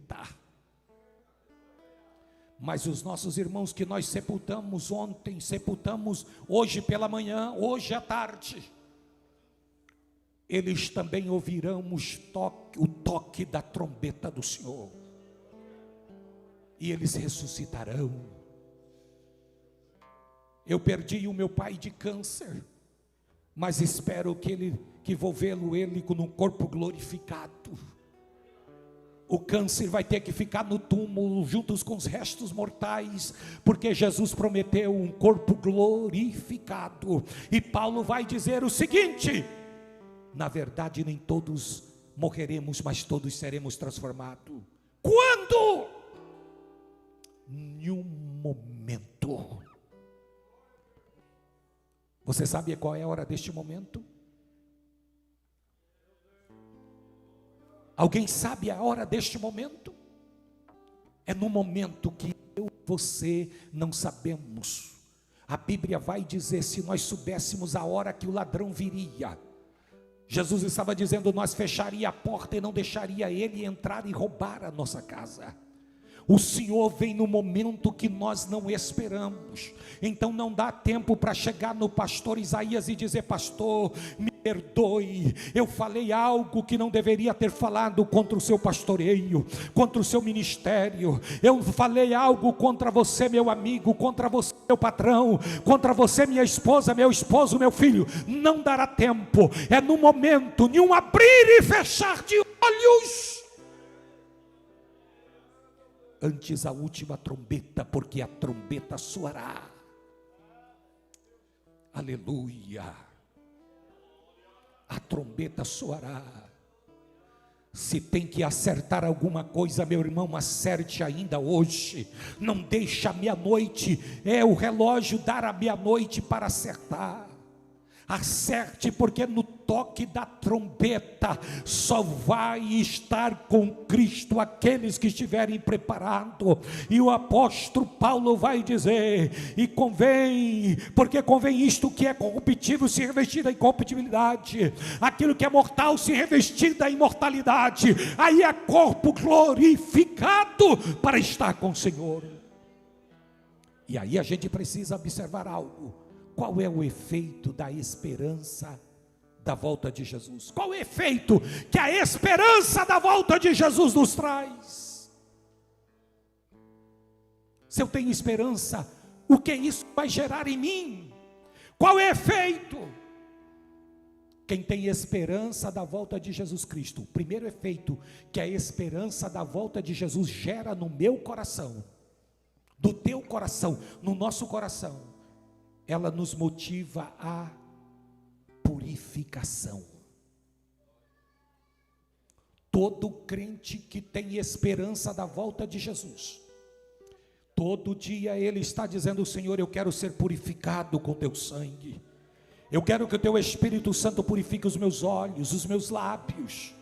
Mas os nossos irmãos que nós sepultamos ontem, sepultamos hoje pela manhã, hoje à tarde, eles também ouvirão o toque da trombeta do Senhor, e eles ressuscitarão. Eu perdi o meu pai de câncer, mas espero que vou vê-lo ele com um corpo glorificado. O câncer vai ter que ficar no túmulo juntos com os restos mortais, porque Jesus prometeu um corpo glorificado. E Paulo vai dizer o seguinte: na verdade nem todos morreremos, mas todos seremos transformados. Quando? Em um momento. Você sabe qual é a hora deste momento? Alguém sabe a hora deste momento? É no momento que eu e você não sabemos. A Bíblia vai dizer, se nós soubéssemos a hora que o ladrão viria, Jesus estava dizendo, nós fecharia a porta e não deixaria ele entrar e roubar a nossa casa. O Senhor vem no momento que nós não esperamos. Então não dá tempo para chegar no pastor Isaías e dizer, pastor, me perdoe, eu falei algo que não deveria ter falado contra o seu pastoreio, contra o seu ministério, eu falei algo contra você, meu amigo, contra você, meu patrão, contra você, minha esposa, meu esposo, meu filho. Não dará tempo, é no momento, em um abrir e fechar de olhos, antes a última trombeta, porque a trombeta soará. Aleluia. A trombeta soará. Se tem que acertar alguma coisa, meu irmão, acerte ainda hoje. Não deixe a meia-noite, o relógio dar a meia-noite para acertar. Acerte, porque no toque da trombeta só vai estar com Cristo aqueles que estiverem preparados. E o apóstolo Paulo vai dizer: e convém, porque convém isto que é corruptível se revestir da incorruptibilidade, aquilo que é mortal se revestir da imortalidade. Aí é corpo glorificado para estar com o Senhor. E aí a gente precisa observar algo. Qual é o efeito da esperança da volta de Jesus? Qual é o efeito que a esperança da volta de Jesus nos traz? Se eu tenho esperança, o que isso vai gerar em mim? Qual é o efeito? Quem tem esperança da volta de Jesus Cristo, o primeiro efeito que a esperança da volta de Jesus gera no meu coração, do teu coração, no nosso coração, ela nos motiva à purificação. Todo crente que tem esperança da volta de Jesus, todo dia ele está dizendo: Senhor, eu quero ser purificado com teu sangue, eu quero que o teu Espírito Santo purifique os meus olhos, os meus lábios.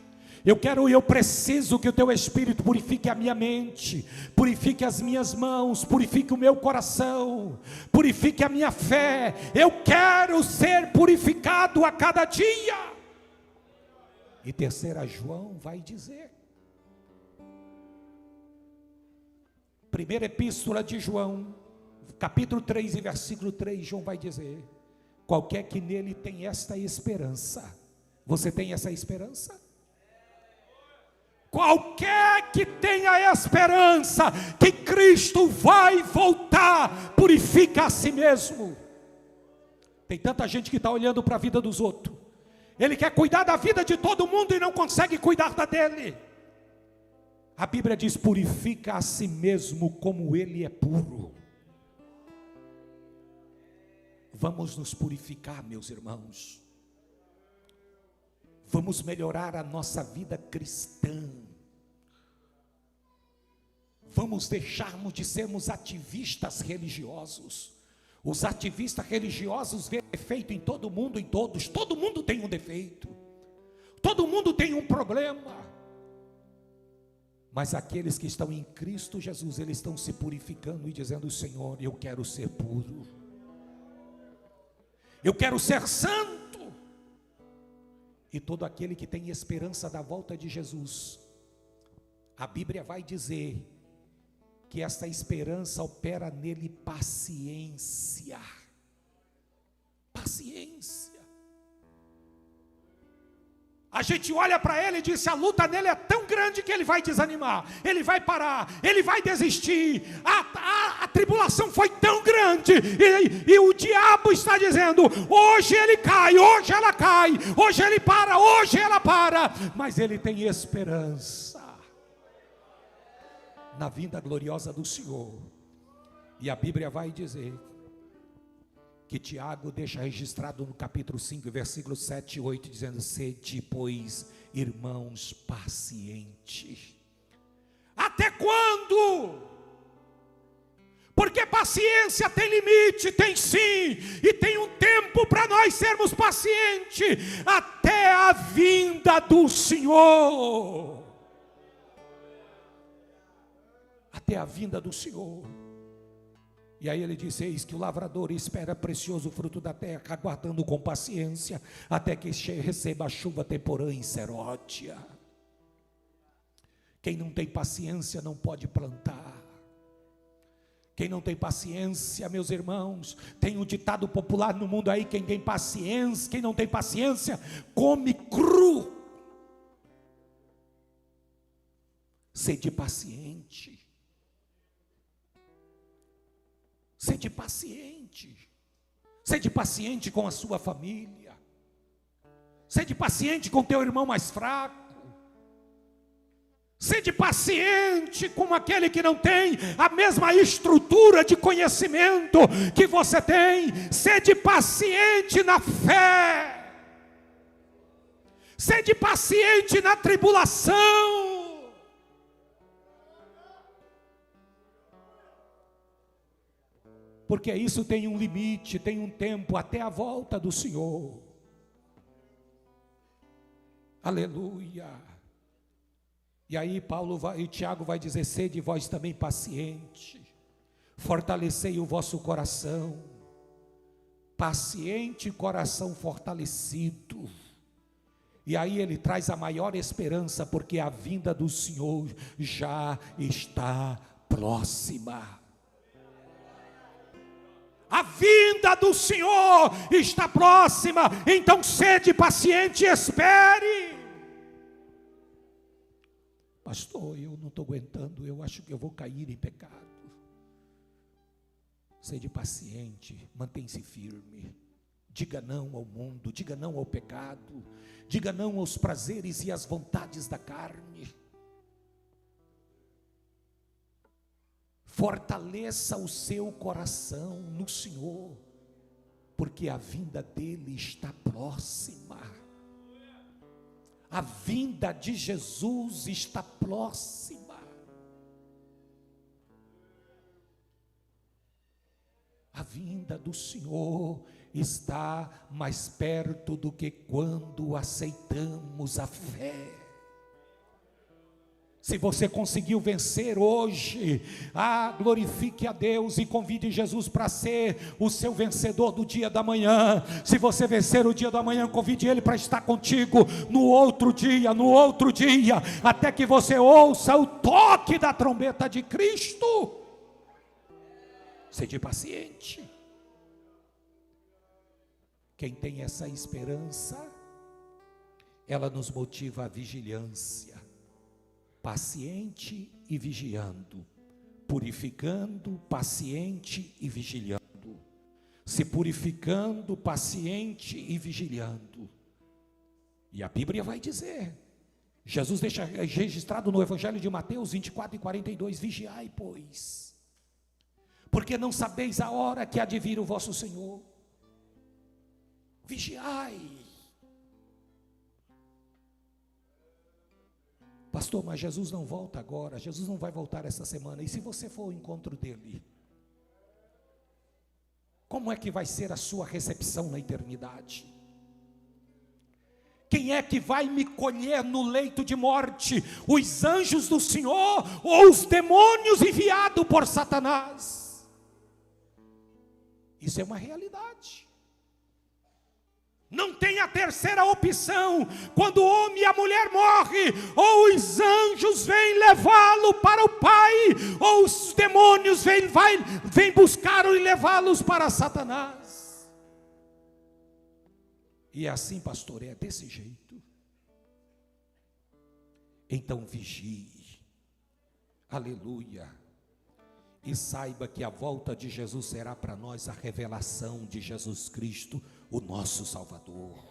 Eu preciso que o teu Espírito purifique a minha mente, purifique as minhas mãos, purifique o meu coração, purifique a minha fé. Eu quero ser purificado a cada dia. E terceira, João vai dizer, primeira epístola de João, capítulo 3 e versículo 3, João vai dizer: qualquer que nele tem esta esperança. Você tem essa esperança? Qualquer que tenha a esperança que Cristo vai voltar, purifica a si mesmo. Tem tanta gente que está olhando para a vida dos outros, ele quer cuidar da vida de todo mundo e não consegue cuidar da dele. A Bíblia diz: purifica a si mesmo como ele é puro. Vamos nos purificar, meus irmãos. Vamos melhorar a nossa vida cristã. Vamos deixarmos de sermos ativistas religiosos. Os ativistas religiosos veem defeito em todo mundo, em todos. Todo mundo tem um defeito. Todo mundo tem um problema. Mas aqueles que estão em Cristo Jesus, eles estão se purificando e dizendo: Senhor, eu quero ser puro. Eu quero ser santo. E todo aquele que tem esperança da volta de Jesus, a Bíblia vai dizer que essa esperança opera nele paciência. Paciência. A gente olha para ele e diz: a luta nele é tão grande que ele vai desanimar, ele vai parar, ele vai desistir. A tribulação foi tão grande, e o diabo está dizendo: hoje ele cai, hoje ela cai, hoje ele para, hoje ela para. Mas ele tem esperança na vinda gloriosa do Senhor. E a Bíblia vai dizer que Tiago deixa registrado no capítulo 5, versículos 7 e 8, dizendo: sede, pois, irmãos, pacientes. Até quando? Porque paciência tem limite, tem sim, e tem um tempo para nós sermos pacientes, até a vinda do Senhor. Até a vinda do Senhor. E aí ele diz: eis que o lavrador espera precioso fruto da terra, aguardando com paciência, até que receba a chuva temporã e seródia. Quem não tem paciência não pode plantar. Quem não tem paciência, meus irmãos, tem um ditado popular no mundo aí: quem tem paciência, quem não tem paciência, come cru. Sede paciente. Sede paciente. Sede paciente com a sua família. Sede paciente com teu irmão mais fraco. Sede paciente com aquele que não tem a mesma estrutura de conhecimento que você tem. Sede paciente na fé. Sede paciente na tribulação. Porque isso tem um limite, tem um tempo, até a volta do Senhor. Aleluia. E aí Tiago vai dizer: sede vós também paciente, fortalecei o vosso coração. Paciente, coração fortalecido. E aí ele traz a maior esperança, porque a vinda do Senhor já está próxima. A vinda do Senhor está próxima, então sede paciente e espere. Pastor, eu não estou aguentando, eu acho que eu vou cair em pecado. Sede paciente, mantém-se firme. Diga não ao mundo, diga não ao pecado, diga não aos prazeres e às vontades da carne. Fortaleça o seu coração no Senhor, porque a vinda dele está próxima. A vinda de Jesus está próxima. A vinda do Senhor está mais perto do que quando aceitamos a fé. Se você conseguiu vencer hoje, glorifique a Deus e convide Jesus para ser o seu vencedor do dia da manhã. Se você vencer o dia da manhã, convide Ele para estar contigo no outro dia, até que você ouça o toque da trombeta de Cristo. Sede paciente. Quem tem essa esperança, ela nos motiva à vigilância. Paciente e vigiando, purificando, paciente e vigilando, se purificando, paciente e vigilando. E a Bíblia vai dizer, Jesus deixa registrado no Evangelho de Mateus 24 e 42, vigiai, pois, porque não sabeis a hora que há de vir o vosso Senhor. Vigiai. Pastor, mas Jesus não volta agora, Jesus não vai voltar essa semana. E se você for ao encontro dele, como é que vai ser a sua recepção na eternidade? Quem é que vai me colher no leito de morte? Os anjos do Senhor ou os demônios enviados por Satanás? Isso é uma realidade. Não tem a terceira opção. Quando o homem e a mulher morrem, ou os anjos vêm levá-lo para o Pai, ou os demônios vêm buscar e levá-los para Satanás. E é assim, pastor, é desse jeito. Então vigie, aleluia, e saiba que a volta de Jesus será para nós a revelação de Jesus Cristo, o nosso Salvador.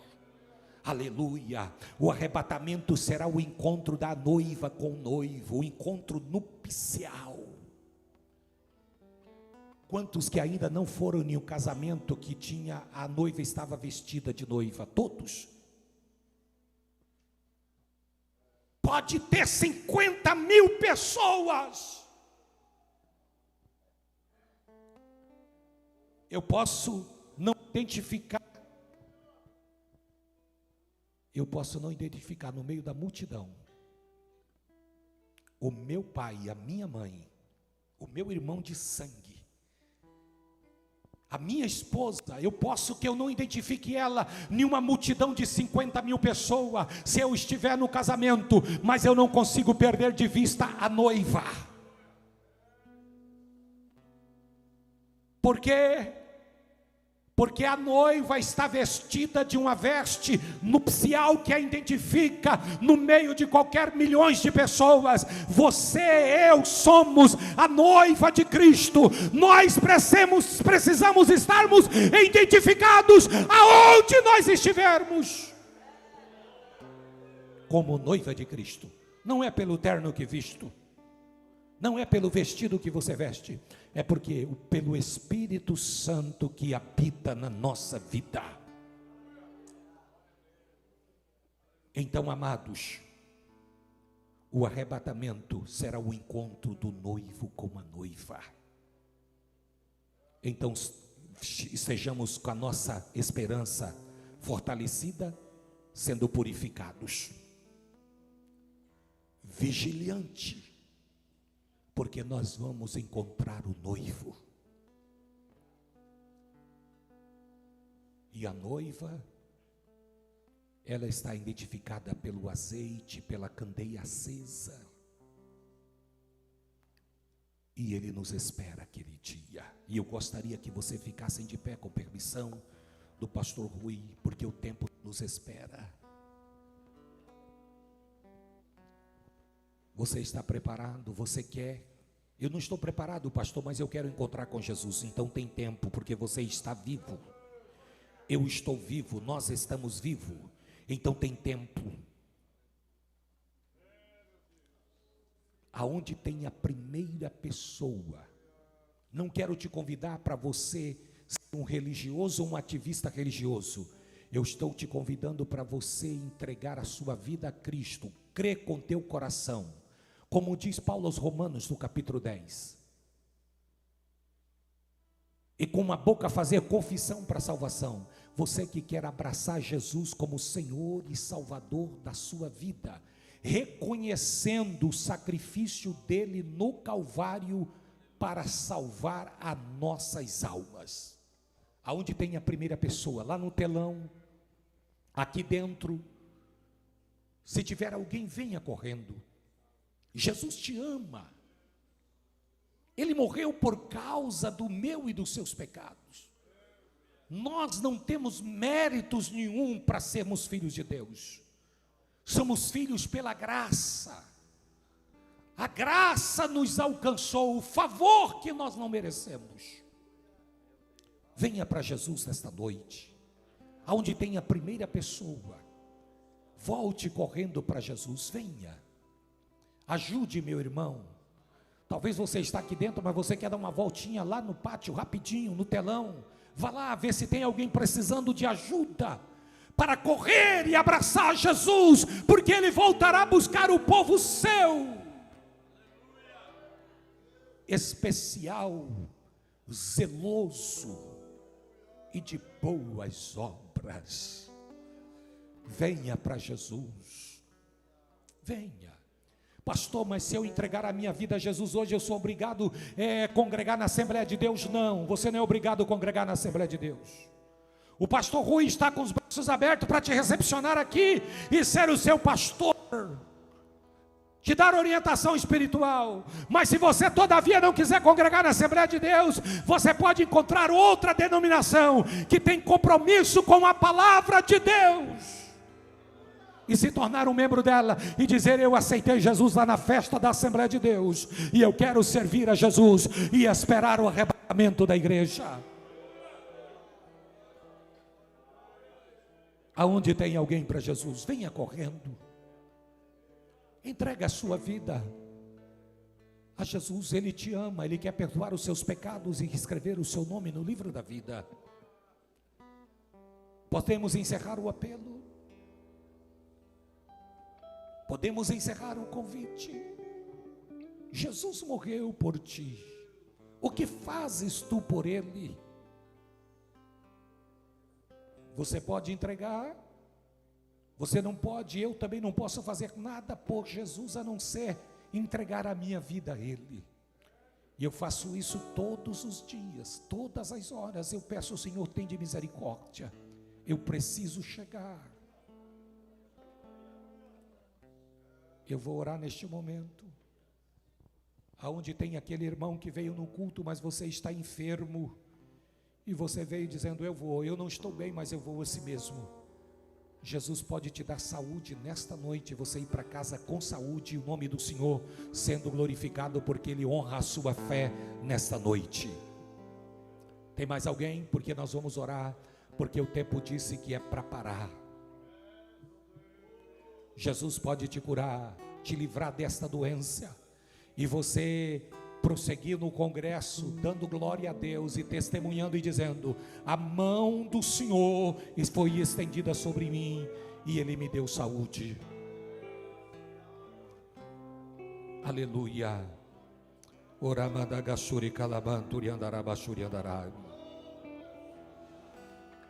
Aleluia. O arrebatamento será o encontro da noiva com o noivo, o encontro nupcial. Quantos que ainda não foram em um casamento que a noiva estava vestida de noiva? Todos. Pode ter 50.000 pessoas. Eu posso não identificar no meio da multidão o meu pai, a minha mãe, o meu irmão de sangue, a minha esposa. Eu posso que eu não identifique ela em uma multidão de 50.000 pessoas, se eu estiver no casamento, mas eu não consigo perder de vista a noiva. Por quê? Porque a noiva está vestida de uma veste nupcial que a identifica no meio de qualquer milhões de pessoas. Você e eu somos a noiva de Cristo. Nós precisamos estarmos identificados aonde nós estivermos, como noiva de Cristo. Não é pelo terno que visto, não é pelo vestido que você veste, é porque pelo Espírito Santo que habita na nossa vida. Então, amados, o arrebatamento será o encontro do noivo com a noiva. Então, estejamos com a nossa esperança fortalecida, sendo purificados. Vigilante, porque nós vamos encontrar o noivo. E a noiva, ela está identificada pelo azeite, pela candeia acesa. E Ele nos espera aquele dia. E eu gostaria que você ficasse de pé, com permissão do pastor Rui, porque o tempo nos espera. Você está preparado? Você quer? Eu não estou preparado, pastor, mas eu quero encontrar com Jesus. Então tem tempo, porque você está vivo. Eu estou vivo, nós estamos vivos. Então tem tempo. Aonde tem a primeira pessoa. Não quero te convidar para você ser um religioso ou um ativista religioso. Eu estou te convidando para você entregar a sua vida a Cristo. Crer com teu coração. Como diz Paulo aos Romanos no capítulo 10. E com uma boca fazer confissão para a salvação. Você que quer abraçar Jesus como Senhor e Salvador da sua vida, reconhecendo o sacrifício dele no Calvário para salvar as nossas almas. Aonde tem a primeira pessoa? Lá no telão, aqui dentro. Se tiver alguém, venha correndo. Jesus te ama. Ele morreu por causa do meu e dos seus pecados. Nós não temos méritos nenhum para sermos filhos de Deus. Somos filhos pela graça. A graça nos alcançou, o favor que nós não merecemos. Venha para Jesus nesta noite. Aonde tem a primeira pessoa, volte correndo para Jesus, venha. Ajude meu irmão. Talvez você está aqui dentro, mas você quer dar uma voltinha lá no pátio, rapidinho, no telão. Vá lá ver se tem alguém precisando de ajuda, para correr e abraçar Jesus, porque Ele voltará a buscar o povo seu. Especial, zeloso e de boas obras. Venha para Jesus. Venha. Pastor, mas se eu entregar a minha vida a Jesus hoje, eu sou obrigado a congregar na Assembleia de Deus? Não, você não é obrigado a congregar na Assembleia de Deus. O pastor Rui está com os braços abertos para te recepcionar aqui e ser o seu pastor, te dar orientação espiritual. Mas se você todavia não quiser congregar na Assembleia de Deus, você pode encontrar outra denominação que tem compromisso com a palavra de Deus e se tornar um membro dela e dizer: eu aceitei Jesus lá na festa da Assembleia de Deus e eu quero servir a Jesus e esperar o arrebatamento da igreja. Aonde tem alguém para Jesus, venha correndo. Entrega a sua vida a Jesus. Ele te ama, Ele quer perdoar os seus pecados e escrever o seu nome no livro da vida. Podemos encerrar o apelo? Podemos encerrar o convite? Jesus morreu por ti. O que fazes tu por Ele? Você pode entregar? Você não pode, eu também não posso fazer nada por Jesus a não ser entregar a minha vida a Ele. E eu faço isso todos os dias, todas as horas. Eu peço ao Senhor, tem de misericórdia. Eu preciso chegar. Eu vou orar neste momento. Aonde tem aquele irmão que veio no culto, mas você está enfermo. E você veio dizendo: eu vou, eu não estou bem, mas eu vou assim mesmo. Jesus pode te dar saúde nesta noite, você ir para casa com saúde, e o nome do Senhor sendo glorificado, porque Ele honra a sua fé nesta noite. Tem mais alguém? Porque nós vamos orar, porque o tempo disse que é para parar. Jesus pode te curar, te livrar desta doença, e você prosseguir no congresso, dando glória a Deus e testemunhando e dizendo: a mão do Senhor foi estendida sobre mim, e Ele me deu saúde. Aleluia.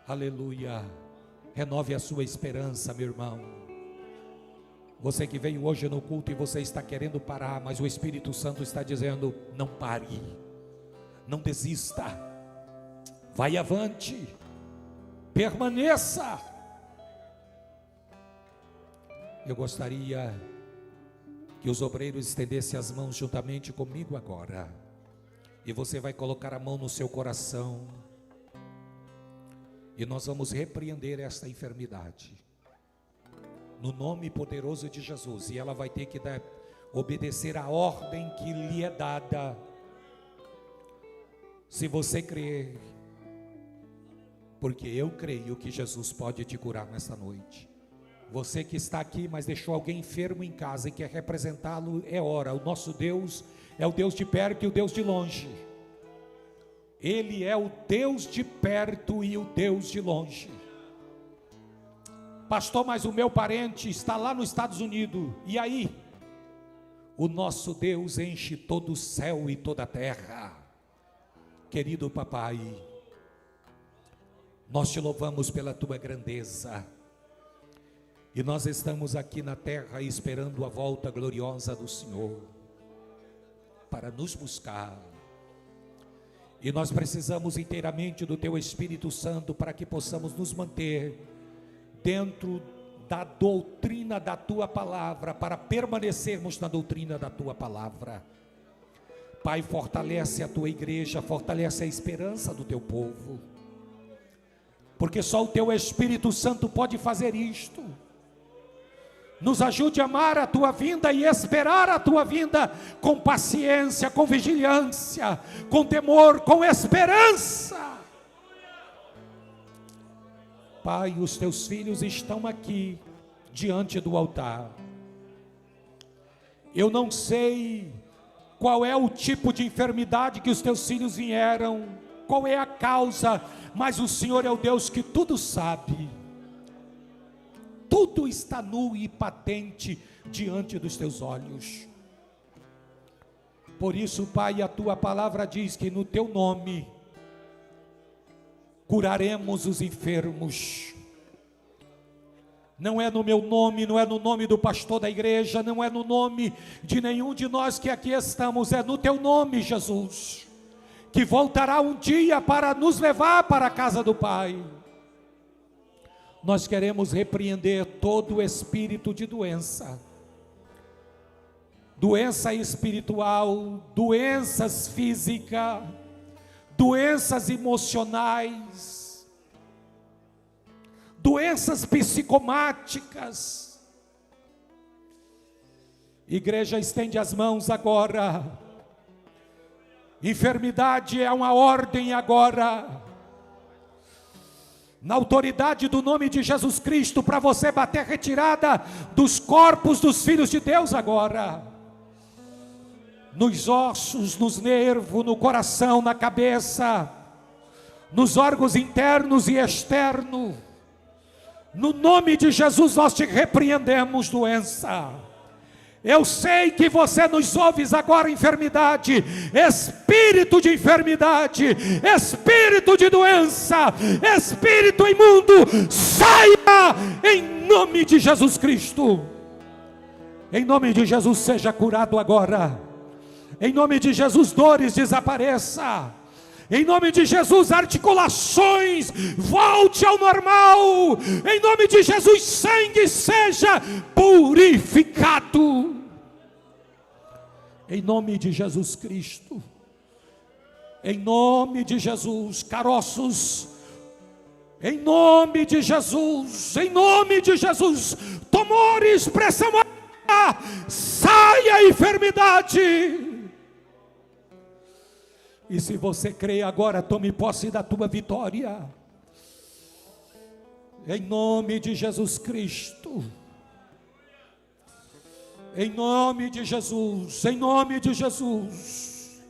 Aleluia. Renove a sua esperança, meu irmão. Você que veio hoje no culto e você está querendo parar, mas o Espírito Santo está dizendo: não pare, não desista, vai avante, permaneça. Eu gostaria que os obreiros estendessem as mãos juntamente comigo agora, e você vai colocar a mão no seu coração, e nós vamos repreender esta enfermidade, no nome poderoso de Jesus, e ela vai ter que obedecer a ordem que lhe é dada, se você crer, porque eu creio que Jesus pode te curar nesta noite. Você que está aqui, mas deixou alguém enfermo em casa e quer representá-lo, é hora. O nosso Deus é o Deus de perto e o Deus de longe. Ele é o Deus de perto e o Deus de longe. Pastor, mas o meu parente está lá nos Estados Unidos, e aí? O nosso Deus enche todo o céu e toda a terra. Querido papai, nós te louvamos pela tua grandeza. E nós estamos aqui na terra esperando a volta gloriosa do Senhor para nos buscar. E nós precisamos inteiramente do Teu Espírito Santo para que possamos nos manter dentro da doutrina da Tua palavra, para permanecermos na doutrina da Tua palavra. Pai, fortalece a Tua igreja, fortalece a esperança do Teu povo, porque só o Teu Espírito Santo pode fazer isto. Nos ajude a amar a Tua vinda e esperar a Tua vinda com paciência, com vigilância, com temor, com esperança. Pai, os Teus filhos estão aqui diante do altar. Eu não sei qual é o tipo de enfermidade que os Teus filhos vieram, qual é a causa, mas o Senhor é o Deus que tudo sabe. Tudo está nu e patente diante dos Teus olhos. Por isso, Pai, a Tua palavra diz que no Teu nome curaremos os enfermos. Não é no meu nome, não é no nome do pastor da igreja, não é no nome de nenhum de nós que aqui estamos, é no Teu nome, Jesus, que voltará um dia para nos levar para a casa do Pai. Nós queremos repreender todo o espírito de doença, doença espiritual, doenças físicas, doenças emocionais, doenças psicomáticas. Igreja, estende as mãos agora. Enfermidade é uma ordem agora, na autoridade do nome de Jesus Cristo, para você bater retirada dos corpos dos filhos de Deus agora, nos ossos, nos nervos, no coração, na cabeça, nos órgãos internos e externos. No nome de Jesus nós te repreendemos, doença. Eu sei que você nos ouves agora, enfermidade, espírito de enfermidade, espírito de doença, espírito imundo, saia em nome de Jesus Cristo. Em nome de Jesus, seja curado agora. Em nome de Jesus, dores desapareça. Em nome de Jesus, articulações volte ao normal. Em nome de Jesus, sangue seja purificado. Em nome de Jesus Cristo. Em nome de Jesus, caroços. Em nome de Jesus, em nome de Jesus, tumores, pressão alta, saia a enfermidade. E se você crê agora, tome posse da tua vitória. Em nome de Jesus Cristo. Em nome de Jesus, em nome de Jesus.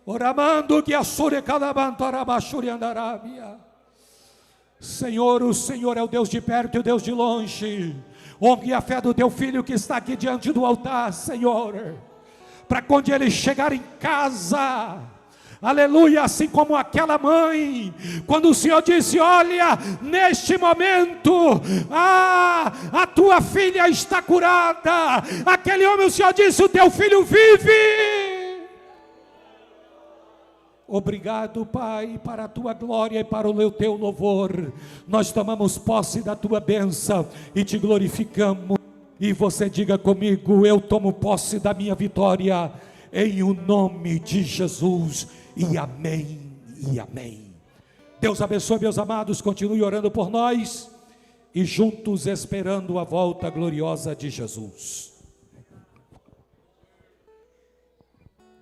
Oramando que a sure calabantara bachuri andarabia. Senhor, o Senhor é o Deus de perto e o Deus de longe. Honre a fé do teu filho que está aqui diante do altar, Senhor, para quando ele chegar em casa, aleluia, assim como aquela mãe, quando o Senhor disse: olha, neste momento, a tua filha está curada, aquele homem, o Senhor disse: o teu filho vive. Obrigado, Pai, para a tua glória e para o teu louvor, nós tomamos posse da tua bênção e te glorificamos. E você diga comigo: eu tomo posse da minha vitória, em o nome de Jesus, e amém, e amém. Deus abençoe, meus amados, continue orando por nós, e juntos esperando a volta gloriosa de Jesus.